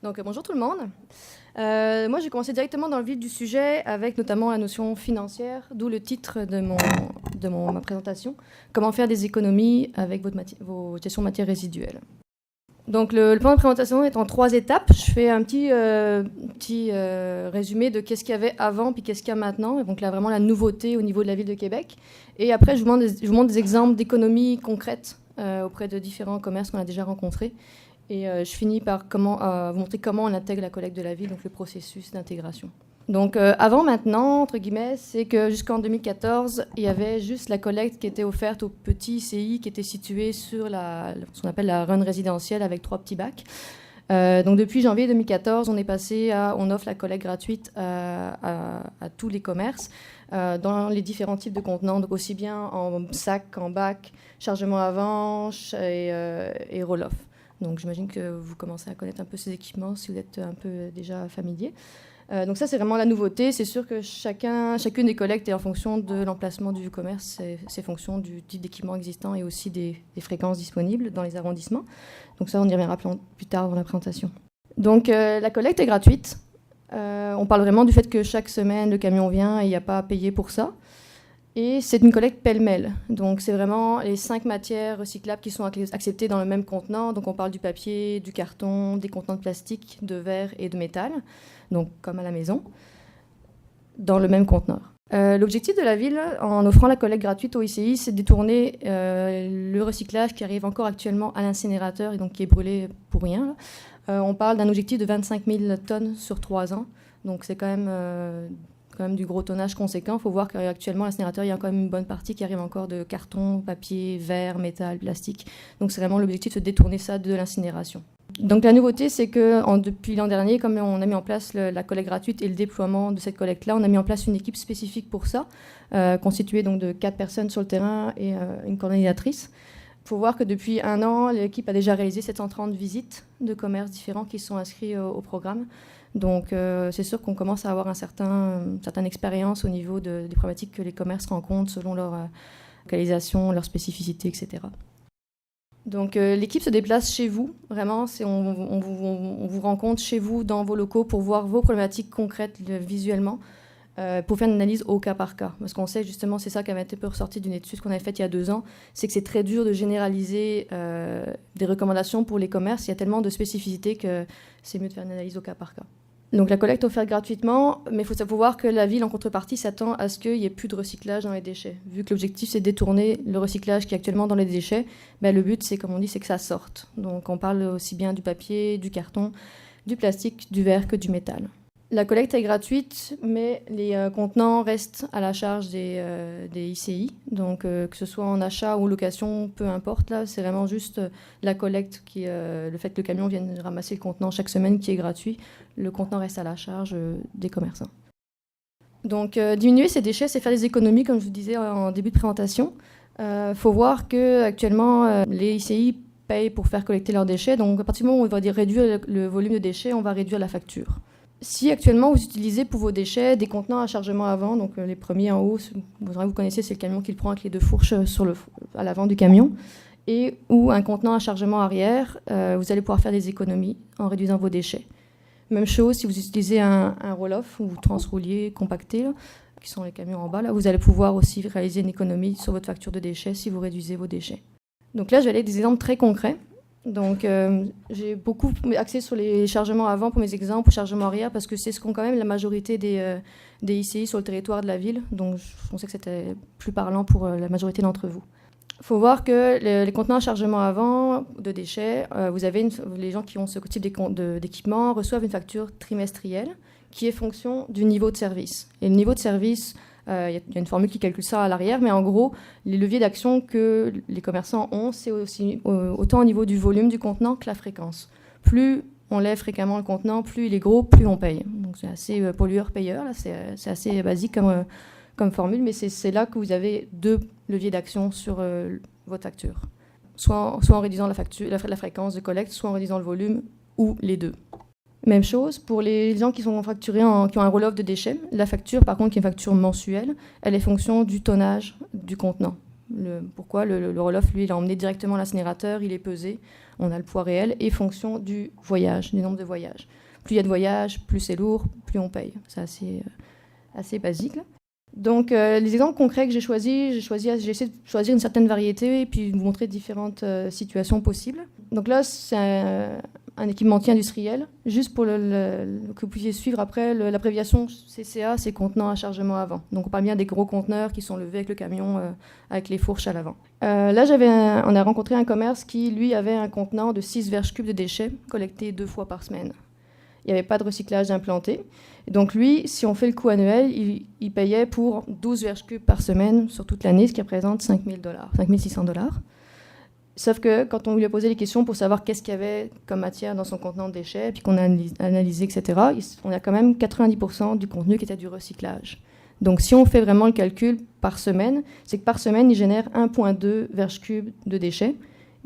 Donc, bonjour tout le monde. Moi, j'ai commencé directement dans le vif du sujet avec notamment la notion financière, d'où le titre de ma présentation, comment faire des économies avec vos gestions de matières résiduelles. Donc, le plan de présentation est en 3 étapes. Je fais un petit résumé de qu'est-ce qu'il y avait avant puis qu'est-ce qu'il y a maintenant. Et donc là, vraiment la nouveauté au niveau de la ville de Québec. Et après, je vous montre des exemples d'économies concrètes auprès de différents commerces qu'on a déjà rencontrés. Et je finis par vous montrer comment on intègre la collecte de la ville, donc le processus d'intégration. Donc avant, maintenant, entre guillemets, c'est que jusqu'en 2014, il y avait juste la collecte qui était offerte aux petits ICI qui étaient situés sur ce qu'on appelle la run résidentielle avec 3 petits bacs. Donc depuis janvier 2014, on offre la collecte gratuite à tous les commerces dans les différents types de contenants, donc aussi bien en sac qu'en bac, chargement avant et roll-off. Donc j'imagine que vous commencez à connaître un peu ces équipements si vous êtes un peu déjà familier. Donc ça, c'est vraiment la nouveauté. C'est sûr que chacune des collectes est en fonction de l'emplacement du commerce, c'est fonction du type d'équipement existant et aussi des fréquences disponibles dans les arrondissements. Donc ça, on y reviendra plus tard dans la présentation. Donc la collecte est gratuite. On parle vraiment du fait que chaque semaine, le camion vient et il n'y a pas à payer pour ça. Et c'est une collecte pêle-mêle. Donc, c'est vraiment les 5 matières recyclables qui sont acceptées dans le même contenant. Donc, on parle du papier, du carton, des contenants de plastique, de verre et de métal, donc comme à la maison, dans le même conteneur. L'objectif de la ville, en offrant la collecte gratuite au ICI, c'est de détourner le recyclage qui arrive encore actuellement à l'incinérateur et donc qui est brûlé pour rien. On parle d'un objectif de 25 000 tonnes sur 3 ans. Donc, c'est quand même du gros tonnage conséquent. Il faut voir qu'actuellement, l'incinérateur, il y a quand même une bonne partie qui arrive encore de carton, papier, verre, métal, plastique. Donc, c'est vraiment l'objectif de détourner ça de l'incinération. Donc, la nouveauté, c'est que depuis l'an dernier, comme on a mis en place la collecte gratuite et le déploiement de cette collecte-là, on a mis en place une équipe spécifique pour ça, constituée donc de 4 personnes sur le terrain et une coordinatrice. Il faut voir que depuis 1 an, l'équipe a déjà réalisé 730 visites de commerces différents qui sont inscrits au programme. Donc, c'est sûr qu'on commence à avoir une certaine expérience au niveau des problématiques que les commerces rencontrent selon leur localisation, leur spécificité, etc. Donc, l'équipe se déplace chez vous. Vraiment, on vous rencontre chez vous, dans vos locaux, pour voir vos problématiques concrètes visuellement, pour faire une analyse au cas par cas. Parce qu'on sait justement, c'est ça qui avait été ressorti d'une étude qu'on avait faite il y a 2 ans, c'est que c'est très dur de généraliser des recommandations pour les commerces. Il y a tellement de spécificités que c'est mieux de faire une analyse au cas par cas. Donc la collecte est offerte gratuitement, mais il faut savoir que la ville, en contrepartie, s'attend à ce qu'il n'y ait plus de recyclage dans les déchets. Vu que l'objectif, c'est de détourner le recyclage qui est actuellement dans les déchets, le but, c'est, comme on dit, c'est que ça sorte. Donc on parle aussi bien du papier, du carton, du plastique, du verre que du métal. La collecte est gratuite, mais les contenants restent à la charge des ICI. Donc, que ce soit en achat ou location, peu importe. Là, c'est vraiment juste la collecte, le fait que le camion vienne ramasser le contenant chaque semaine qui est gratuit. Le contenant reste à la charge des commerçants. Donc, diminuer ces déchets, c'est faire des économies, comme je vous disais en début de présentation. Faut voir qu'actuellement, les ICI payent pour faire collecter leurs déchets. Donc, à partir du moment où on va réduire le volume de déchets, on va réduire la facture. Si actuellement vous utilisez pour vos déchets des contenants à chargement avant, donc les premiers en haut, vous connaissez, c'est le camion qui le prend avec les 2 fourches à l'avant du camion, ou un contenant à chargement arrière, vous allez pouvoir faire des économies en réduisant vos déchets. Même chose si vous utilisez un roll-off ou transroulier compacté, là, qui sont les camions en bas, là, vous allez pouvoir aussi réaliser une économie sur votre facture de déchets si vous réduisez vos déchets. Donc là, je vais aller avec des exemples très concrets. Donc, j'ai beaucoup axé sur les chargements avant pour mes exemples, chargements arrière, parce que c'est ce qu'ont quand même la majorité des ICI sur le territoire de la ville. Donc, je pensais que c'était plus parlant pour la majorité d'entre vous. Il faut voir que les contenants à chargement avant de déchets, les gens qui ont ce type d'équipement reçoivent une facture trimestrielle qui est fonction du niveau de service. Et le niveau de service, il y a une formule qui calcule ça à l'arrière, mais en gros, les leviers d'action que les commerçants ont, c'est aussi autant au niveau du volume du contenant que la fréquence. Plus on lève fréquemment le contenant, plus il est gros, plus on paye. Donc c'est assez pollueur-payeur, là, c'est assez basique comme formule, mais c'est là que vous avez 2 leviers d'action sur votre facture. Soit en réduisant la fréquence de collecte, soit en réduisant le volume, ou les 2. Même chose pour les gens qui sont facturés, qui ont un roll-off de déchets. La facture, par contre, qui est une facture mensuelle, elle est fonction du tonnage du contenant. Pourquoi le roll-off, lui, il est emmené directement à l'incinérateur, il est pesé, on a le poids réel, et fonction du voyage, du nombre de voyages. Plus il y a de voyages, plus c'est lourd, plus on paye. C'est assez basique, là. Donc, les exemples concrets que j'ai essayé de choisir une certaine variété et puis de vous montrer différentes situations possibles. Donc là, c'est un équipementier industriel, juste pour que vous puissiez suivre après l'abréviation CCA, c'est contenant à chargement avant. Donc on parle bien des gros conteneurs qui sont levés avec le camion, avec les fourches à l'avant. Là, on a rencontré un commerce qui, lui, avait un contenant de 6 verges cubes de déchets collectés 2 fois par semaine. Il n'y avait pas de recyclage implanté. Donc lui, si on fait le coût annuel, il payait pour 12 verges cubes par semaine sur toute l'année, ce qui représente $5 600. Sauf que quand on lui a posé les questions pour savoir qu'est-ce qu'il y avait comme matière dans son contenant de déchets, puis qu'on a analysé, etc., on a quand même 90% du contenu qui était du recyclage. Donc si on fait vraiment le calcul par semaine, c'est que par semaine, il génère 1,2 verges cubes de déchets,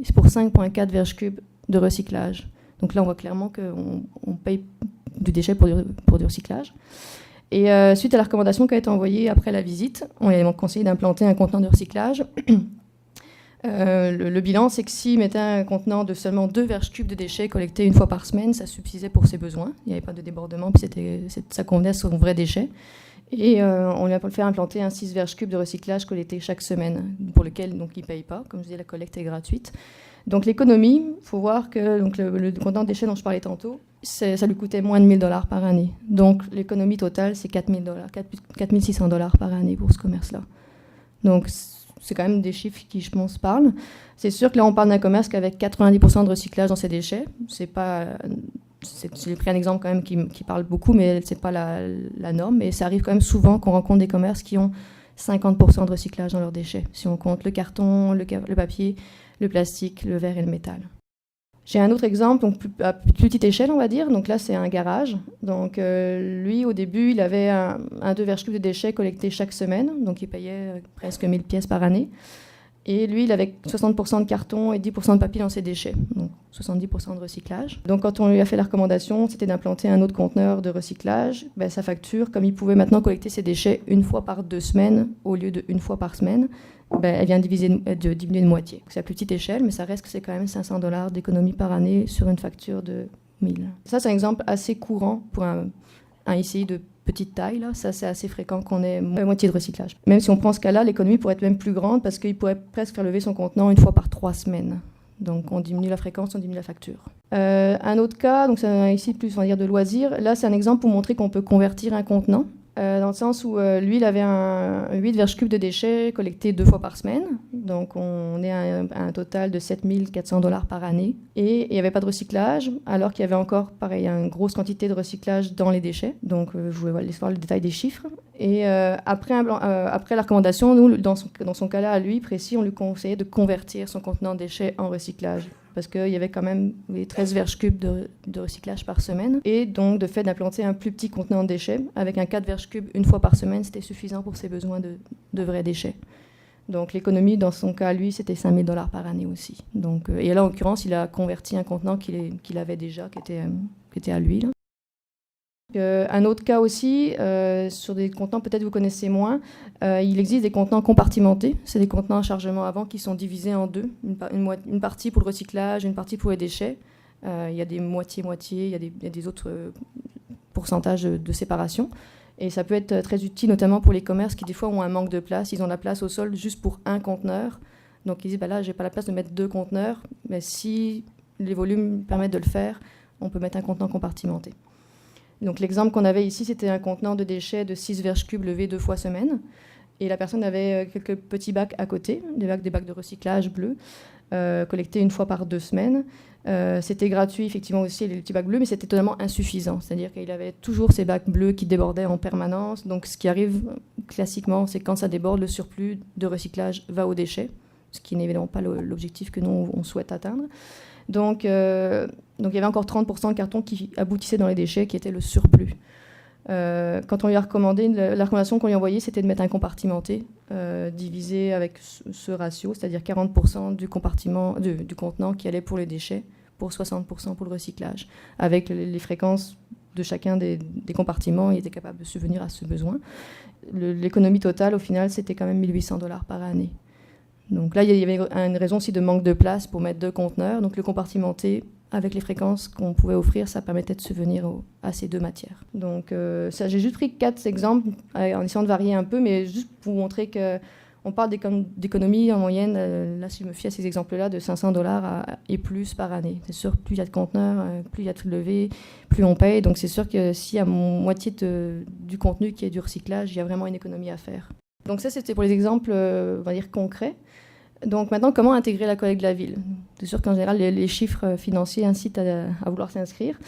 et c'est pour 5,4 verges cubes de recyclage. Donc là, on voit clairement qu'on paye du déchet pour du recyclage. Et suite à la recommandation qui a été envoyée après la visite, on lui a conseillé d'implanter un contenant de recyclage. Le bilan, c'est que s'il mettait un contenant de seulement 2 verges cubes de déchets collectés une fois par semaine, ça suffisait pour ses besoins. Il n'y avait pas de débordement, puis ça convenait à son vrai déchet. Et on lui a fait implanter un 6 verges cubes de recyclage collecté chaque semaine, pour lequel donc, il ne paye pas. Comme je disais, la collecte est gratuite. Donc l'économie, il faut voir que donc, le contenant de déchets dont je parlais tantôt, ça lui coûtait moins de $1,000 par année. Donc l'économie totale, c'est $4,000, $4 600 par année pour ce commerce-là. Donc c'est quand même des chiffres qui, je pense, parlent. C'est sûr que là, on parle d'un commerce qu'avec 90% de recyclage dans ses déchets. J'ai pris un exemple quand même qui parle beaucoup, mais ce n'est pas la norme. Mais ça arrive quand même souvent qu'on rencontre des commerces qui ont 50% de recyclage dans leurs déchets, si on compte le carton, le papier, le plastique, le verre et le métal. J'ai un autre exemple, donc à plus petite échelle, on va dire. Donc là, c'est un garage. Donc lui, au début, il avait un 2 verges cubes de déchets collectés chaque semaine. Donc il payait presque 1000 pièces par année. Et lui, il avait 60% de carton et 10% de papier dans ses déchets. Donc 70% de recyclage. Donc quand on lui a fait la recommandation, c'était d'implanter un autre conteneur de recyclage. Sa facture, comme il pouvait maintenant collecter ses déchets une fois par 2 semaines au lieu de une fois par semaine, elle vient de diminuer de moitié. C'est à plus petite échelle, mais ça reste que c'est quand même $500 d'économie par année sur une facture de 1000. Ça, c'est un exemple assez courant pour un ICI de petite taille. Là. Ça, c'est assez fréquent qu'on ait moitié de recyclage. Même si on prend ce cas-là, l'économie pourrait être même plus grande parce qu'il pourrait presque faire lever son contenant une fois par 3 semaines. Donc, on diminue la fréquence, on diminue la facture. Un autre cas, donc c'est un ICI plus, on va dire, de loisirs. Là, c'est un exemple pour montrer qu'on peut convertir un contenant. Dans le sens où lui, il avait un 8 verges cubes de déchets collectés 2 fois par semaine. Donc, on est à un total de $7 400 par année. Et il n'y avait pas de recyclage, alors qu'il y avait encore, pareil, une grosse quantité de recyclage dans les déchets. Donc, je vous laisse voir le détail des chiffres. Et après la recommandation, nous, dans son cas-là, à lui, précis, on lui conseillait de convertir son contenant de déchets en recyclage. Parce qu'il y avait quand même 13 verges cubes de recyclage par semaine. Et donc, de fait d'implanter un plus petit contenant de déchets, avec un 4 verges cubes une fois par semaine, c'était suffisant pour ses besoins de vrais déchets. Donc, l'économie, dans son cas, lui, c'était $5,000 par année aussi. Donc, et là, en l'occurrence, il a converti un contenant qu'il avait déjà, qui était à lui, là. Un autre cas aussi, sur des contenants peut-être vous connaissez moins, il existe des contenants compartimentés. C'est des contenants à chargement avant qui sont divisés en deux. Une partie pour le recyclage, une partie pour les déchets. Il y a des moitiés-moitiés, il y a des autres pourcentages de séparation. Et ça peut être très utile, notamment pour les commerces qui, des fois, ont un manque de place. Ils ont la place au sol juste pour un conteneur. Donc, ils disent, là, je n'ai pas la place de mettre 2 conteneurs. Mais si les volumes permettent de le faire, on peut mettre un contenant compartimenté. Donc l'exemple qu'on avait ici, c'était un contenant de déchets de 6 verges cubes levés 2 fois semaine. Et la personne avait quelques petits bacs à côté, des bacs de recyclage bleus, collectés une fois par 2 semaines. C'était gratuit, effectivement, aussi, les petits bacs bleus, mais c'était totalement insuffisant. C'est-à-dire qu'il avait toujours ces bacs bleus qui débordaient en permanence. Donc ce qui arrive classiquement, c'est quand ça déborde, le surplus de recyclage va aux déchets, ce qui n'est évidemment pas l'objectif que nous, on souhaite atteindre. Donc il y avait encore 30% de carton qui aboutissait dans les déchets, qui était le surplus. Quand on lui a recommandé, la recommandation qu'on lui a envoyée, c'était de mettre un compartimenté, divisé avec ce ratio, c'est-à-dire 40% du contenant qui allait pour les déchets, pour 60% pour le recyclage. Avec les fréquences de chacun des compartiments, il était capable de subvenir à ce besoin. L'économie totale, au final, c'était quand même $1 800 par année. Donc là, il y avait une raison aussi de manque de place pour mettre 2 conteneurs. Donc le compartimenté, avec les fréquences qu'on pouvait offrir, ça permettait de subvenir à ces 2 matières. Donc ça, j'ai juste pris 4 exemples en essayant de varier un peu, mais juste pour vous montrer qu'on parle d'économie en moyenne, là si je me fie à ces exemples-là, de $500 et plus par année. C'est sûr, plus il y a de conteneurs, plus il y a de flux de levée, plus on paye. Donc c'est sûr que s'il y a moitié du contenu qui est du recyclage, il y a vraiment une économie à faire. Donc ça, c'était pour les exemples, on va dire, concrets. Donc maintenant, comment intégrer la collecte de la ville? C'est sûr qu'en général, les chiffres financiers incitent à vouloir s'inscrire.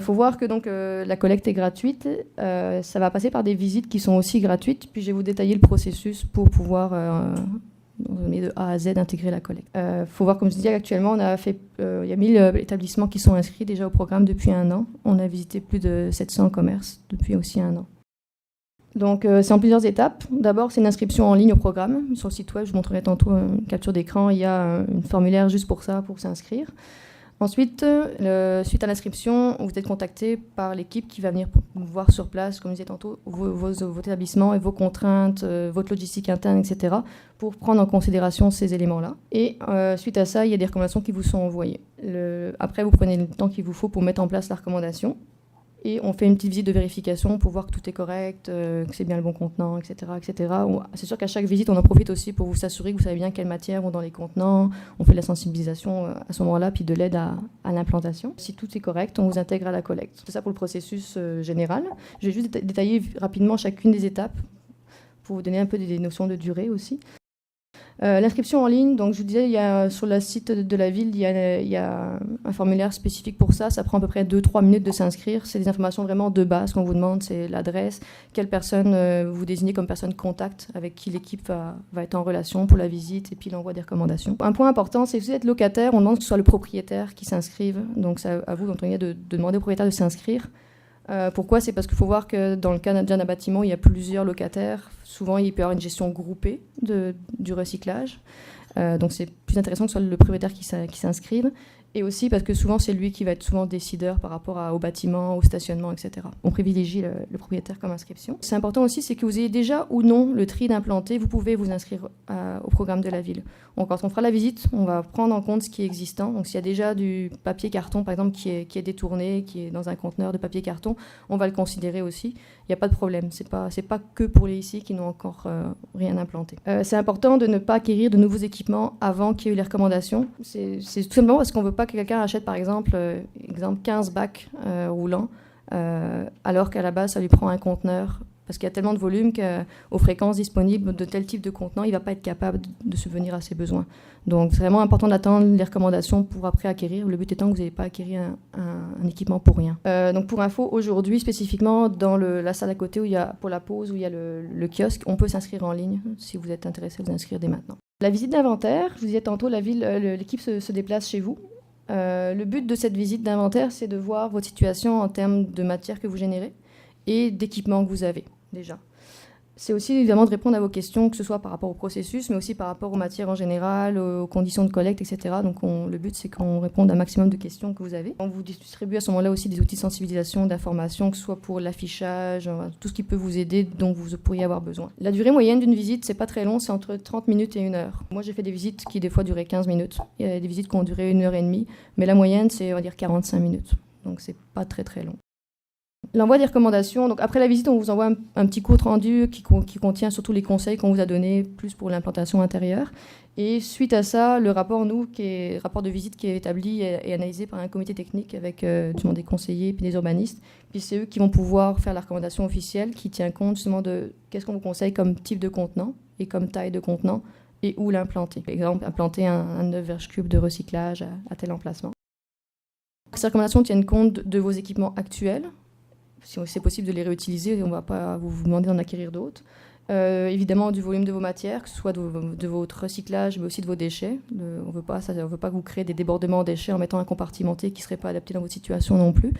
Faut voir que donc, la collecte est gratuite. Ça va passer par des visites qui sont aussi gratuites. Puis je vais vous détailler le processus pour pouvoir, de A à Z, intégrer la collecte. Faut voir, comme je disais, actuellement, il y a 1000 établissements qui sont inscrits déjà au programme depuis 1 an. On a visité plus de 700 commerces depuis aussi 1 an. Donc, c'est en plusieurs étapes. D'abord, c'est une inscription en ligne au programme. Sur le site web, je vous montrerai tantôt une capture d'écran. Il y a un formulaire juste pour ça, pour s'inscrire. Ensuite, suite à l'inscription, vous êtes contacté par l'équipe qui va venir vous voir sur place, comme je disais tantôt, vos établissements et vos contraintes, votre logistique interne, etc., pour prendre en considération ces éléments-là. Et suite à ça, il y a des recommandations qui vous sont envoyées. Après, vous prenez le temps qu'il vous faut pour mettre en place la recommandation. Et on fait une petite visite de vérification pour voir que tout est correct, que c'est bien le bon contenant, etc. etc. C'est sûr qu'à chaque visite, on en profite aussi pour vous assurer que vous savez bien quelles matières vont dans les contenants. On fait de la sensibilisation à ce moment-là, puis de l'aide à l'implantation. Si tout est correct, on vous intègre à la collecte. C'est ça pour le processus général. Je vais juste détailler rapidement chacune des étapes pour vous donner un peu des notions de durée aussi. L'inscription en ligne, donc je vous disais, sur le site de la ville, il y a un formulaire spécifique pour ça. Ça prend à peu près 2-3 minutes de s'inscrire. C'est des informations vraiment de base qu'on vous demande. C'est l'adresse, quelle personne vous désignez comme personne contact avec qui l'équipe va être en relation pour la visite et puis l'envoi des recommandations. Un point important, c'est que si vous êtes locataire, on demande que ce soit le propriétaire qui s'inscrive. Donc c'est à vous, Antonia, de demander au propriétaire de s'inscrire. Pourquoi? C'est parce qu'il faut voir que dans le cas d'un bâtiment, il y a plusieurs locataires. Souvent, il peut y avoir une gestion groupée du recyclage. Donc, c'est plus intéressant que ce soit le propriétaire qui s'inscrive. Et aussi parce que souvent, c'est lui qui va être souvent décideur par rapport au bâtiment, au stationnement, etc. On privilégie le propriétaire comme inscription. C'est important aussi, c'est que vous ayez déjà ou non le tri d'implantés. Vous pouvez vous inscrire au programme de la ville. Donc, quand on fera la visite, on va prendre en compte ce qui est existant. Donc, s'il y a déjà du papier carton, par exemple, qui est détourné, qui est dans un conteneur de papier carton, on va le considérer aussi. Il n'y a pas de problème. C'est pas que pour les ici qui n'ont encore rien implanté. C'est important de ne pas acquérir de nouveaux équipements avant qu'il y ait eu les recommandations. C'est tout simplement parce qu'on ne veut pas que quelqu'un achète, par exemple 15 bacs roulants, alors qu'à la base, ça lui prend un conteneur. Parce qu'il y a tellement de volume qu'aux fréquences disponibles de tel type de contenant, il ne va pas être capable de subvenir à ses besoins. Donc, c'est vraiment important d'attendre les recommandations pour après acquérir. Le but étant que vous n'ayez pas acquéri un équipement pour rien. Donc, pour info, aujourd'hui, spécifiquement, dans la salle à côté, pour la pause, où il y a le kiosque, on peut s'inscrire en ligne si vous êtes intéressé à vous inscrire dès maintenant. La visite d'inventaire, je vous disais tantôt, l'équipe se déplace chez vous. Le but de cette visite d'inventaire, c'est de voir votre situation en termes de matière que vous générez et d'équipement que vous avez déjà. C'est aussi évidemment de répondre à vos questions, que ce soit par rapport au processus, mais aussi par rapport aux matières en général, aux conditions de collecte, etc. Donc le but, c'est qu'on réponde à un maximum de questions que vous avez. On vous distribue à ce moment-là aussi des outils de sensibilisation, d'information, que ce soit pour l'affichage, tout ce qui peut vous aider, dont vous pourriez avoir besoin. La durée moyenne d'une visite, c'est pas très long, c'est entre 30 minutes et 1 heure. Moi, j'ai fait des visites qui, des fois, duraient 15 minutes. Il y a des visites qui ont duré 1 heure et demie, mais la moyenne, c'est, on va dire, 45 minutes. Donc, c'est pas très, très long. L'envoi des recommandations. Donc après la visite, on vous envoie un petit compte rendu qui contient surtout les conseils qu'on vous a donnés, plus pour l'implantation intérieure. Et suite à ça, le rapport de visite qui est établi et analysé par un comité technique avec des conseillers et des urbanistes. Puis c'est eux qui vont pouvoir faire la recommandation officielle qui tient compte justement de qu'est-ce qu'on vous conseille comme type de contenant et comme taille de contenant et où l'implanter. Par exemple, implanter un 9 verges cubes de recyclage à tel emplacement. Ces recommandations tiennent compte de vos équipements actuels. Si c'est possible de les réutiliser, on ne va pas vous demander d'en acquérir d'autres. Évidemment, du volume de vos matières, que ce soit de votre recyclage, mais aussi de vos déchets. On ne veut pas que vous créez des débordements en déchets en mettant un compartimenté qui ne serait pas adapté dans votre situation non plus.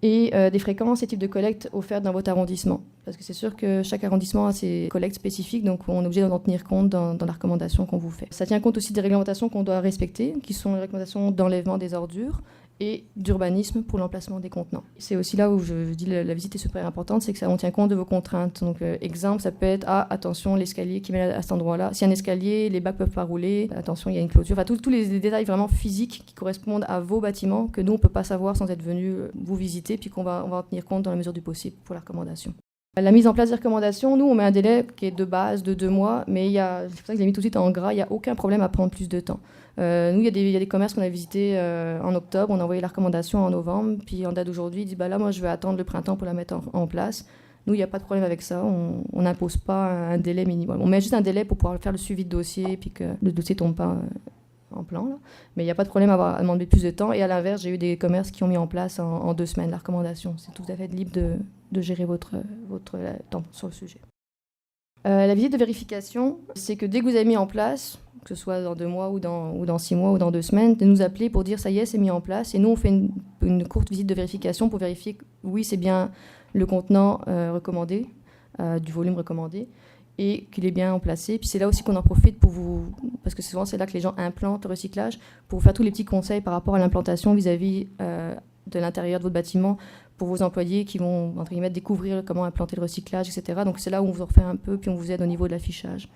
Et des fréquences et types de collectes offertes dans votre arrondissement. Parce que c'est sûr que chaque arrondissement a ses collectes spécifiques, donc on est obligé d'en tenir compte dans la recommandation qu'on vous fait. Ça tient compte aussi des réglementations qu'on doit respecter, qui sont les recommandations d'enlèvement des ordures, et d'urbanisme pour l'emplacement des contenants. C'est aussi là où je dis la visite est super importante, c'est que ça on tient compte de vos contraintes. Donc exemple, ça peut être attention, l'escalier qui mène à cet endroit-là. S'il y a un escalier, les bacs peuvent pas rouler. Attention, il y a une clôture. Enfin, tous les détails vraiment physiques qui correspondent à vos bâtiments que nous on peut pas savoir sans être venu vous visiter, puis on va en tenir compte dans la mesure du possible pour la recommandation. La mise en place des recommandations, nous, on met un délai qui est de base de 2 mois, mais c'est pour ça que je l'ai mis tout de suite en gras, il n'y a aucun problème à prendre plus de temps. Nous, il y a des commerces qu'on a visités en octobre, on a envoyé la recommandation en novembre, puis en date d'aujourd'hui, ils disent là, moi, je vais attendre le printemps pour la mettre en place. Nous, il n'y a pas de problème avec ça, on n'impose pas un délai minimum. On met juste un délai pour pouvoir faire le suivi de dossier, puis que le dossier ne tombe pas en plan, là. Mais il n'y a pas de problème à demander plus de temps. Et à l'inverse, j'ai eu des commerces qui ont mis en place en 2 semaines la recommandation. C'est tout à fait libre de gérer votre temps sur le sujet. La visite de vérification, c'est que dès que vous avez mis en place, que ce soit dans 2 mois ou dans 6 mois ou dans 2 semaines, de nous appeler pour dire ça y est, c'est mis en place. Et nous, on fait une courte visite de vérification pour vérifier que oui, c'est bien le contenant recommandé, du volume recommandé, et qu'il est bien placé. Puis c'est là aussi qu'on en profite pour vous, parce que souvent c'est là que les gens implantent le recyclage, pour vous faire tous les petits conseils par rapport à l'implantation vis-à-vis de l'intérieur de votre bâtiment, pour vos employés qui vont, entre guillemets, découvrir comment implanter le recyclage, etc. Donc c'est là où on vous en refait un peu, puis on vous aide au niveau de l'affichage,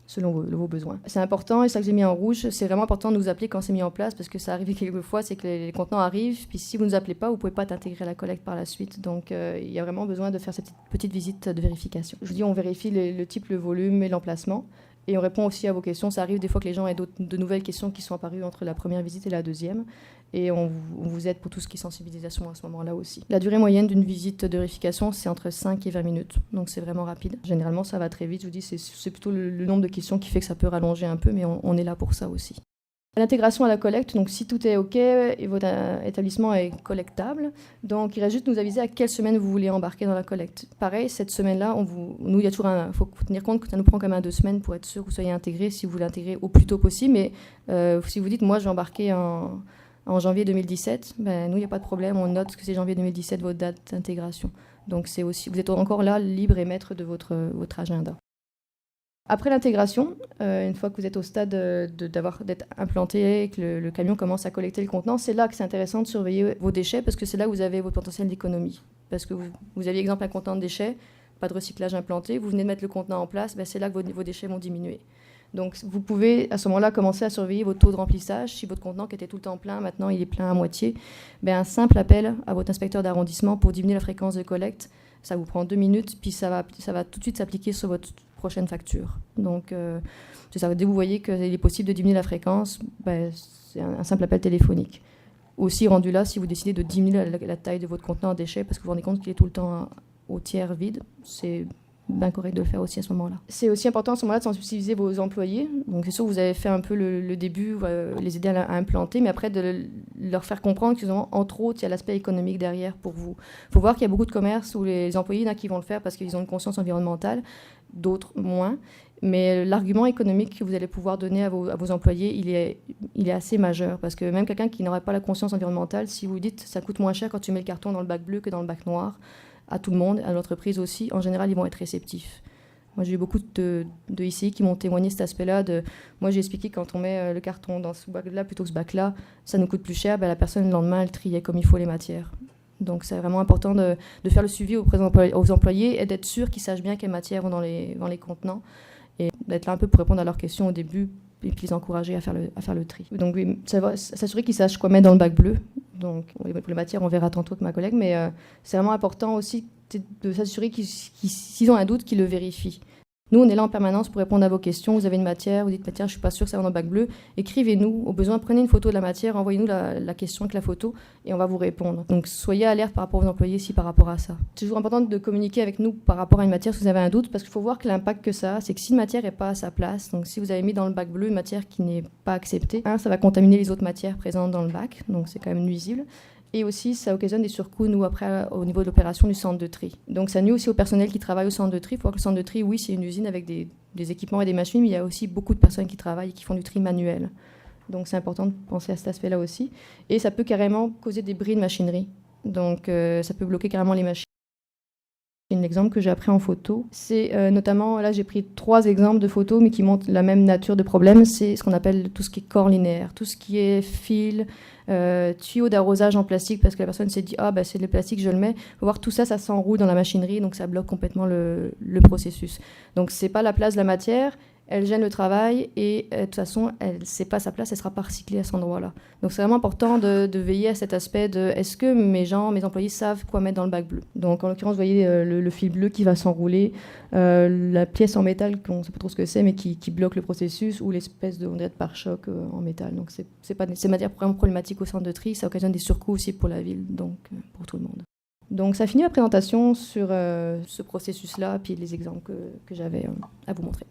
selon vos besoins. C'est important, et ça que j'ai mis en rouge, c'est vraiment important de nous appeler quand c'est mis en place, parce que ça arrive quelquefois, c'est que les contenants arrivent, puis si vous ne nous appelez pas, vous ne pouvez pas intégrer à la collecte par la suite. Donc il y a vraiment besoin de faire cette petite visite de vérification. Je vous dis, on vérifie le type, le volume et l'emplacement, et on répond aussi à vos questions. Ça arrive des fois que les gens aient de nouvelles questions qui sont apparues entre la première visite et la deuxième, et on vous aide pour tout ce qui est sensibilisation à ce moment-là aussi. La durée moyenne d'une visite de vérification, c'est entre 5 et 20 minutes, donc c'est vraiment rapide. Généralement, ça va très vite. Je vous dis, c'est plutôt le nombre de questions qui fait que ça peut rallonger un peu, mais on est là pour ça aussi. L'intégration à la collecte, donc si tout est OK et votre établissement est collectable, donc il reste juste de nous aviser à quelle semaine vous voulez embarquer dans la collecte. Pareil, cette semaine-là, nous, il y a toujours faut tenir compte que ça nous prend quand même 2 semaines pour être sûr que vous soyez intégré, si vous voulez intégrer au plus tôt possible. Mais si vous dites, moi, je vais embarquer en janvier 2017, ben, nous, il n'y a pas de problème, on note que c'est janvier 2017 votre date d'intégration. Donc c'est aussi, vous êtes encore là, libre et maître de votre agenda. Après l'intégration, une fois que vous êtes au stade d'être implanté et que le camion commence à collecter le contenant, c'est là que c'est intéressant de surveiller vos déchets, parce que c'est là où vous avez votre potentiel d'économie. Parce que vous aviez, exemple, un contenant de déchets, pas de recyclage implanté, vous venez de mettre le contenant en place, ben c'est là que vos déchets vont diminuer. Donc vous pouvez à ce moment-là commencer à surveiller votre taux de remplissage. Si votre contenant qui était tout le temps plein, maintenant il est plein à moitié, ben un simple appel à votre inspecteur d'arrondissement pour diminuer la fréquence de collecte, ça vous prend 2 minutes, puis ça va tout de suite s'appliquer sur votre prochaine facture. Donc c'est ça, dès que vous voyez qu'il est possible de diminuer la fréquence, ben, c'est un simple appel téléphonique. Aussi rendu là, si vous décidez de diminuer la taille de votre contenant en déchets, parce que vous vous rendez compte qu'il est tout le temps au tiers vide, c'est bien correct de le faire aussi à ce moment-là. C'est aussi important à ce moment-là de sensibiliser vos employés. Donc c'est sûr que vous avez fait un peu le début, les aider à implanter, mais après de leur faire comprendre qu'entre autres, il y a l'aspect économique derrière pour vous. Il faut voir qu'il y a beaucoup de commerces où les employés, il y en a qui vont le faire parce qu'ils ont une conscience environnementale, d'autres moins. Mais l'argument économique que vous allez pouvoir donner à vos employés, il est assez majeur. Parce que même quelqu'un qui n'aurait pas la conscience environnementale, si vous dites ça coûte moins cher quand tu mets le carton dans le bac bleu que dans le bac noir, à tout le monde, à l'entreprise aussi, en général, ils vont être réceptifs. Moi, j'ai eu beaucoup de ICI qui m'ont témoigné cet aspect-là. Moi, j'ai expliqué que quand on met le carton dans ce bac-là plutôt que ce bac-là, ça nous coûte plus cher. Ben, la personne, le lendemain, elle triait comme il faut les matières. Donc, c'est vraiment important de faire le suivi aux employés et d'être sûr qu'ils sachent bien quelles matières vont dans les contenants et d'être là un peu pour répondre à leurs questions au début et puis les encourager à faire le tri. Donc, oui, s'assurer qu'ils sachent quoi mettre dans le bac bleu. Donc, pour les matières, on verra tantôt avec ma collègue, mais c'est vraiment important aussi de s'assurer qu'ils, s'ils ont un doute, qu'ils le vérifient. Nous, on est là en permanence pour répondre à vos questions. Vous avez une matière, vous dites, tiens, je ne suis pas sûre que ça va dans le bac bleu. Écrivez-nous. Au besoin, prenez une photo de la matière, envoyez-nous la question avec la photo et on va vous répondre. Donc, soyez alerte par rapport aux employés ici par rapport à ça. C'est toujours important de communiquer avec nous par rapport à une matière si vous avez un doute, parce qu'il faut voir que l'impact que ça a, c'est que si une matière n'est pas à sa place, donc si vous avez mis dans le bac bleu une matière qui n'est pas acceptée, ça va contaminer les autres matières présentes dans le bac, donc c'est quand même nuisible. Et aussi, ça occasionne des surcoûts, nous, après, au niveau de l'opération du centre de tri. Donc, ça nuit aussi au personnel qui travaille au centre de tri. Il faut voir que le centre de tri, oui, c'est une usine avec des équipements et des machines, mais il y a aussi beaucoup de personnes qui travaillent et qui font du tri manuel. Donc, c'est important de penser à cet aspect-là aussi. Et ça peut carrément causer des bris de machinerie. Donc, ça peut bloquer carrément les machines. Un exemple que j'ai appris en photo, c'est notamment, là j'ai pris 3 exemples de photos, mais qui montrent la même nature de problème. C'est ce qu'on appelle tout ce qui est corps linéaire, tout ce qui est fil, tuyaux d'arrosage en plastique, parce que la personne s'est dit, ah bah c'est le plastique, je le mets. Il faut voir tout ça, ça s'enroule dans la machinerie, donc ça bloque complètement le processus. Donc c'est pas la place de la matière, elle gêne le travail et de toute façon, c'est pas sa place, elle sera pas recyclée à cet endroit-là. Donc c'est vraiment important de veiller à cet aspect de est-ce que mes employés savent quoi mettre dans le bac bleu. Donc en l'occurrence, vous voyez le fil bleu qui va s'enrouler, la pièce en métal, on ne sait pas trop ce que c'est, mais qui bloque le processus, ou l'espèce de pare-choc en métal. Donc c'est matière vraiment problématique au centre de tri, ça occasionne des surcoûts aussi pour la ville, donc pour tout le monde. Donc ça finit ma présentation sur ce processus-là, puis les exemples que j'avais à vous montrer.